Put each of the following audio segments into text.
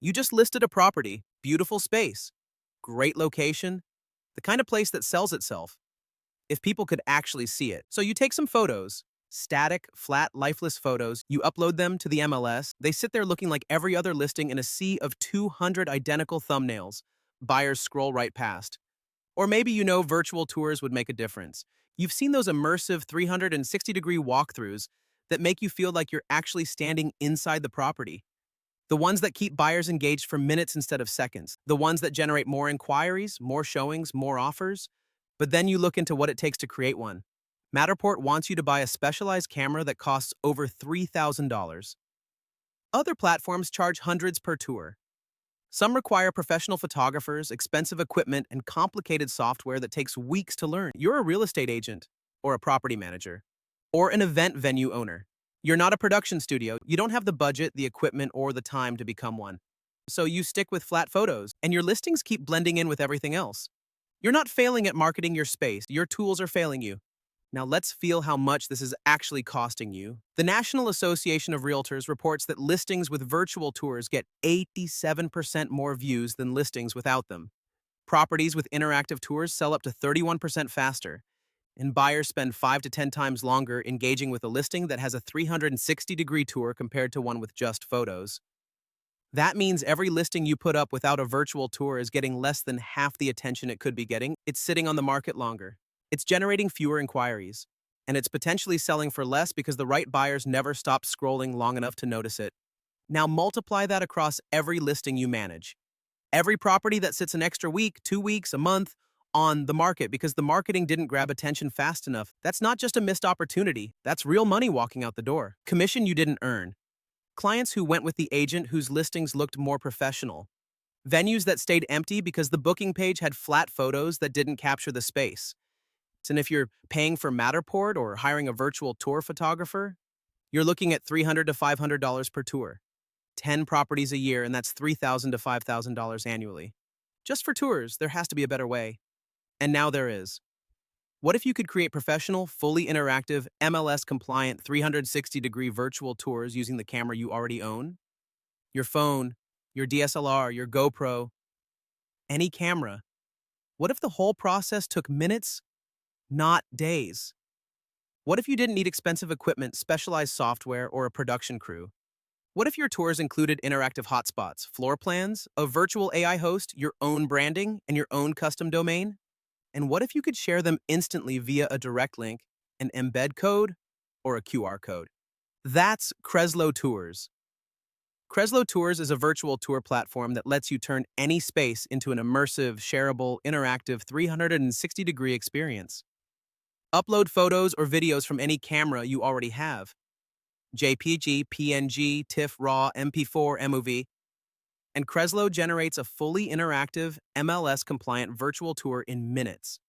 You just listed a property, beautiful space, great location, the kind of place that sells itself if people could actually see it. So you take some photos, static, flat, lifeless photos, you upload them to the MLS. They sit there looking like every other listing in a sea of 200 identical thumbnails. Buyers scroll right past. Or maybe you know virtual tours would make a difference. You've seen those immersive 360-degree walkthroughs that make you feel like you're actually standing inside the property. The ones that keep buyers engaged for minutes instead of seconds. The ones that generate more inquiries, more showings, more offers. But then you look into what it takes to create one. Matterport wants you to buy a specialized camera that costs over $3,000. Other platforms charge hundreds per tour. Some require professional photographers, expensive equipment, and complicated software that takes weeks to learn. You're a real estate agent, or a property manager, or an event venue owner. You're not a production studio. You don't have the budget, the equipment, or the time to become one. So you stick with flat photos, and your listings keep blending in with everything else. You're not failing at marketing your space. Your tools are failing you. Now let's feel how much this is actually costing you. The National Association of Realtors reports that listings with virtual tours get 87% more views than listings without them. Properties with interactive tours sell up to 31% faster, and buyers spend 5 to 10 times longer engaging with a listing that has a 360-degree tour compared to one with just photos. That means every listing you put up without a virtual tour is getting less than half the attention it could be getting. It's sitting on the market longer. It's generating fewer inquiries, and it's potentially selling for less because the right buyers never stop scrolling long enough to notice it. Now multiply that across every listing you manage. Every property that sits an extra week, 2 weeks, a month on the market because the marketing didn't grab attention fast enough. That's not just a missed opportunity. That's real money walking out the door. Commission you didn't earn. Clients who went with the agent whose listings looked more professional. Venues that stayed empty because the booking page had flat photos that didn't capture the space. And if you're paying for Matterport or hiring a virtual tour photographer, you're looking at $300 to $500 per tour. 10 properties a year, and that's $3,000 to $5,000 annually. Just for tours, there has to be a better way. And now there is. What if you could create professional, fully interactive, MLS-compliant 360-degree virtual tours using the camera you already own? Your phone, your DSLR, your GoPro, any camera. What if the whole process took minutes, not days? What if you didn't need expensive equipment, specialized software, or a production crew? What if your tours included interactive hotspots, floor plans, a virtual AI host, your own branding, and your own custom domain? And what if you could share them instantly via a direct link, an embed code, or a QR code? That's Crezlo Tours. Crezlo Tours is a virtual tour platform that lets you turn any space into an immersive, shareable, interactive 360-degree experience. Upload photos or videos from any camera you already have. JPG, PNG, TIFF, RAW, MP4, MOV. And Crezlo generates a fully interactive, MLS-compliant virtual tour in minutes.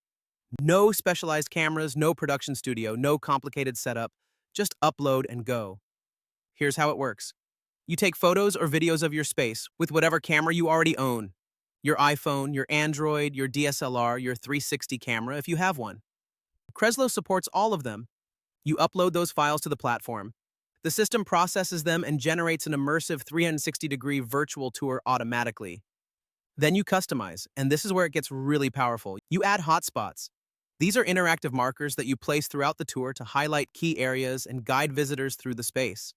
No specialized cameras, no production studio, no complicated setup. Just upload and go. Here's how it works. You take photos or videos of your space with whatever camera you already own. Your iPhone, your Android, your DSLR, your 360 camera if you have one. Crezlo supports all of them. You upload those files to the platform. The system processes them and generates an immersive 360-degree virtual tour automatically. Then you customize, and this is where it gets really powerful. You add hotspots. These are interactive markers that you place throughout the tour to highlight key areas and guide visitors through the space.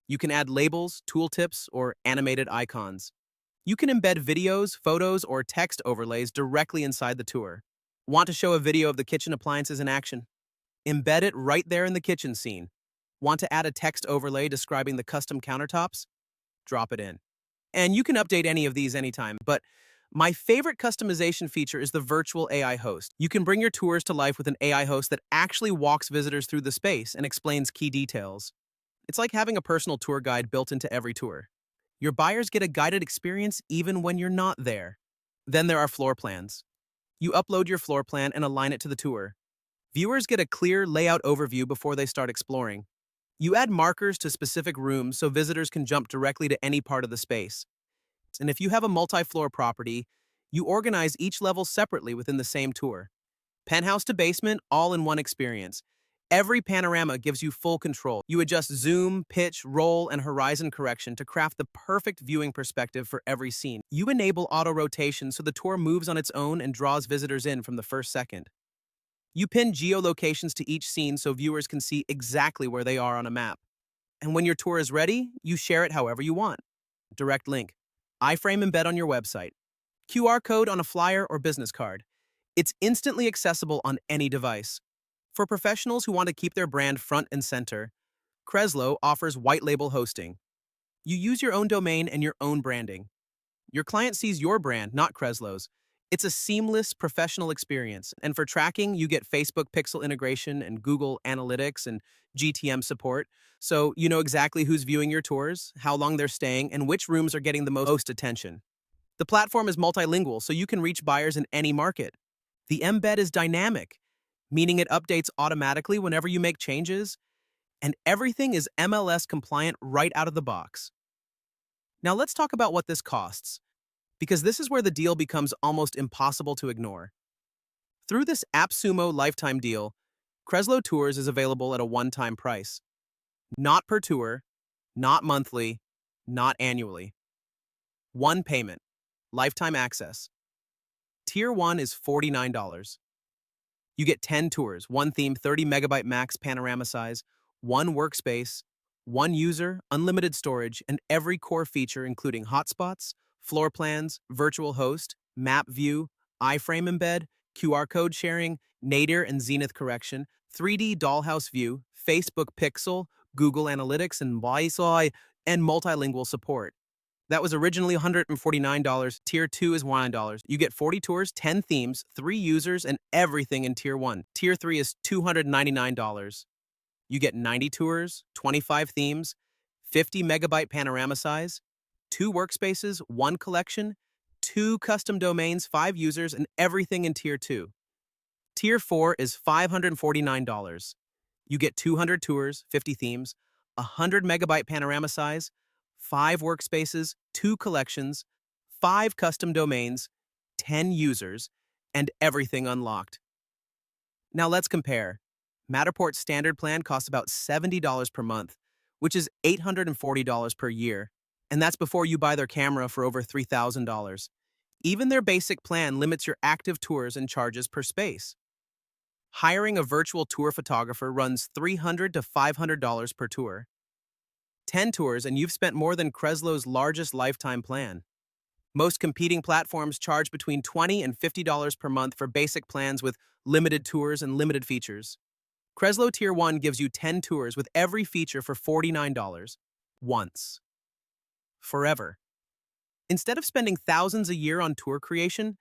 You can add labels, tooltips, or animated icons. You can embed videos, photos, or text overlays directly inside the tour. Want to show a video of the kitchen appliances in action? Embed it right there in the kitchen scene. Want to add a text overlay describing the custom countertops? Drop it in. And you can update any of these anytime, but my favorite customization feature is the virtual AI host. You can bring your tours to life with an AI host that actually walks visitors through the space and explains key details. It's like having a personal tour guide built into every tour. Your buyers get a guided experience even when you're not there. Then there are floor plans. You upload your floor plan and align it to the tour. Viewers get a clear layout overview before they start exploring. You add markers to specific rooms so visitors can jump directly to any part of the space. And if you have a multi-floor property, you organize each level separately within the same tour. Penthouse to basement, all in one experience. Every panorama gives you full control. You adjust zoom, pitch, roll, and horizon correction to craft the perfect viewing perspective for every scene. You enable auto-rotation so the tour moves on its own and draws visitors in from the first second. You pin geolocations to each scene so viewers can see exactly where they are on a map. And when your tour is ready, you share it however you want. Direct link. Iframe embed on your website. QR code on a flyer or business card. It's instantly accessible on any device. For professionals who want to keep their brand front and center, Crezlo offers white label hosting. You use your own domain and your own branding. Your client sees your brand, not Crezlo's. It's a seamless, professional experience. And for tracking, you get Facebook Pixel integration and Google Analytics and GTM support. So you know exactly who's viewing your tours, how long they're staying, and which rooms are getting the most attention. The platform is multilingual, so you can reach buyers in any market. The embed is dynamic, meaning it updates automatically whenever you make changes, and everything is MLS-compliant right out of the box. Now let's talk about what this costs, because this is where the deal becomes almost impossible to ignore. Through this AppSumo lifetime deal, Crezlo Tours is available at a one-time price. Not per tour, not monthly, not annually. One payment, lifetime access. Tier 1 is $49. You get 10 tours, one theme, 30 megabyte max panorama size, one workspace, one user, unlimited storage, and every core feature including hotspots, floor plans, virtual host, map view, iframe embed, QR code sharing, nadir and zenith correction, 3D dollhouse view, Facebook Pixel, Google Analytics, and Wi-Fi, and multilingual support. That was originally $149. Tier 2 is $1. You get 40 tours, 10 themes, 3 users, and everything in Tier 1. Tier 3 is $299. You get 90 tours, 25 themes, 50 megabyte panorama size, 2 workspaces, 1 collection, 2 custom domains, 5 users, and everything in Tier 2. Tier 4 is $549. You get 200 tours, 50 themes, 100 megabyte panorama size, 5 workspaces, 2 collections, 5 custom domains, 10 users, and everything unlocked. Now let's compare. Matterport's standard plan costs about $70 per month, which is $840 per year, and that's before you buy their camera for over $3,000. Even their basic plan limits your active tours and charges per space. Hiring a virtual tour photographer runs $300 to $500 per tour. 10 tours and you've spent more than Crezlo's largest lifetime plan. Most competing platforms charge between $20 and $50 per month for basic plans with limited tours and limited features. Crezlo Tier 1 gives you 10 tours with every feature for $49. Once. Forever. Instead of spending thousands a year on tour creation,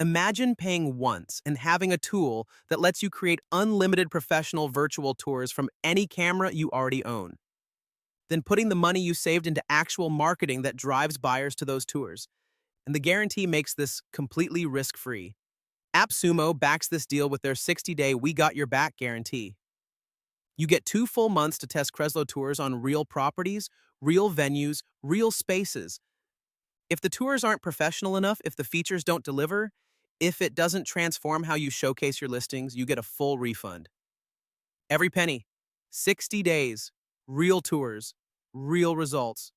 imagine paying once and having a tool that lets you create unlimited professional virtual tours from any camera you already own. Then putting the money you saved into actual marketing that drives buyers to those tours. And the guarantee makes this completely risk-free. AppSumo backs this deal with their 60-day We Got Your Back guarantee. You get 2 full months to test Crezlo Tours on real properties, real venues, real spaces. If the tours aren't professional enough, if the features don't deliver, if it doesn't transform how you showcase your listings, you get a full refund. Every penny. 60 days. Real tours. Real results.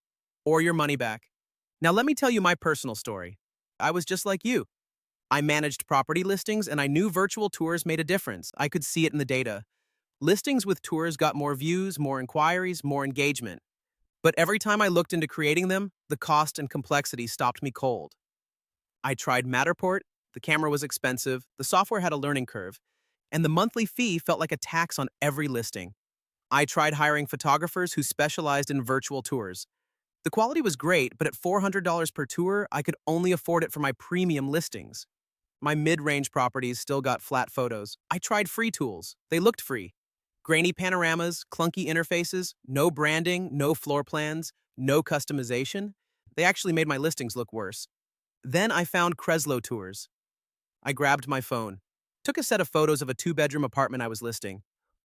Or your money back. Now let me tell you my personal story. I was just like you. I managed property listings and I knew virtual tours made a difference. I could see it in the data. Listings with tours got more views, more inquiries, more engagement. But every time I looked into creating them, the cost and complexity stopped me cold. I tried Matterport, the camera was expensive, the software had a learning curve, and the monthly fee felt like a tax on every listing. I tried hiring photographers who specialized in virtual tours. The quality was great, but at $400 per tour, I could only afford it for my premium listings. My mid-range properties still got flat photos. I tried free tools. They looked free. Grainy panoramas, clunky interfaces, no branding, no floor plans, no customization. They actually made my listings look worse. Then I found Crezlo Tours. I grabbed my phone, took a set of photos of a 2-bedroom apartment I was listing,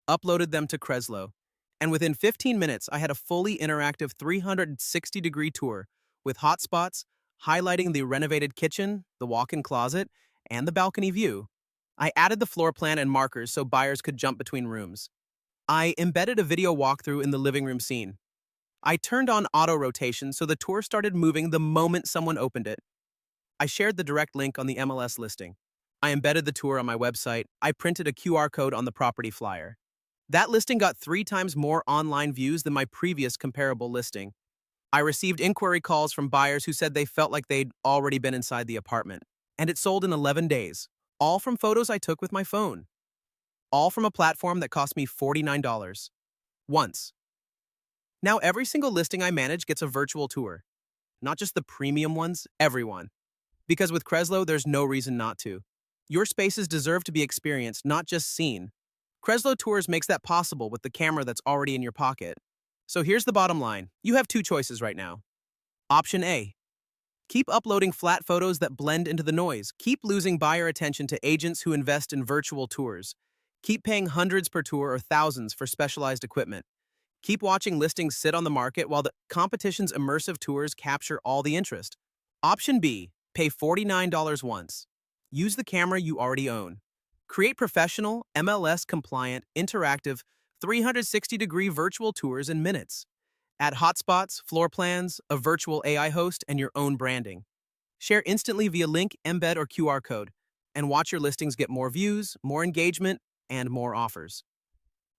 uploaded them to Crezlo, and within 15 minutes I had a fully interactive 360-degree tour with hotspots, highlighting the renovated kitchen, the walk-in closet, and the balcony view. I added the floor plan and markers so buyers could jump between rooms. I embedded a video walkthrough in the living room scene. I turned on auto rotation so the tour started moving the moment someone opened it. I shared the direct link on the MLS listing. I embedded the tour on my website. I printed a QR code on the property flyer. That listing got 3 times more online views than my previous comparable listing. I received inquiry calls from buyers who said they felt like they'd already been inside the apartment. And it sold in 11 days, all from photos I took with my phone. All from a platform that cost me $49. Once. Now every single listing I manage gets a virtual tour. Not just the premium ones, everyone. Because with Crezlo, there's no reason not to. Your spaces deserve to be experienced, not just seen. Crezlo Tours makes that possible with the camera that's already in your pocket. So here's the bottom line. You have 2 choices right now. Option A. Keep uploading flat photos that blend into the noise. Keep losing buyer attention to agents who invest in virtual tours. Keep paying hundreds per tour or thousands for specialized equipment. Keep watching listings sit on the market while the competition's immersive tours capture all the interest. Option B. Pay $49 once. Use the camera you already own. Create professional, MLS-compliant, interactive, 360-degree virtual tours in minutes. Add hotspots, floor plans, a virtual AI host, and your own branding. Share instantly via link, embed, or QR code, and watch your listings get more views, more engagement, and more offers.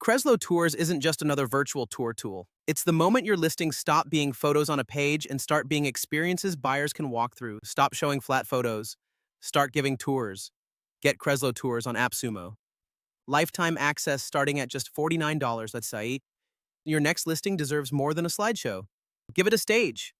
Crezlo Tours isn't just another virtual tour tool. It's the moment your listings stop being photos on a page and start being experiences buyers can walk through. Stop showing flat photos. Start giving tours. Get Crezlo Tours on AppSumo. Lifetime access starting at just $49, let's say. Your next listing deserves more than a slideshow. Give it a stage.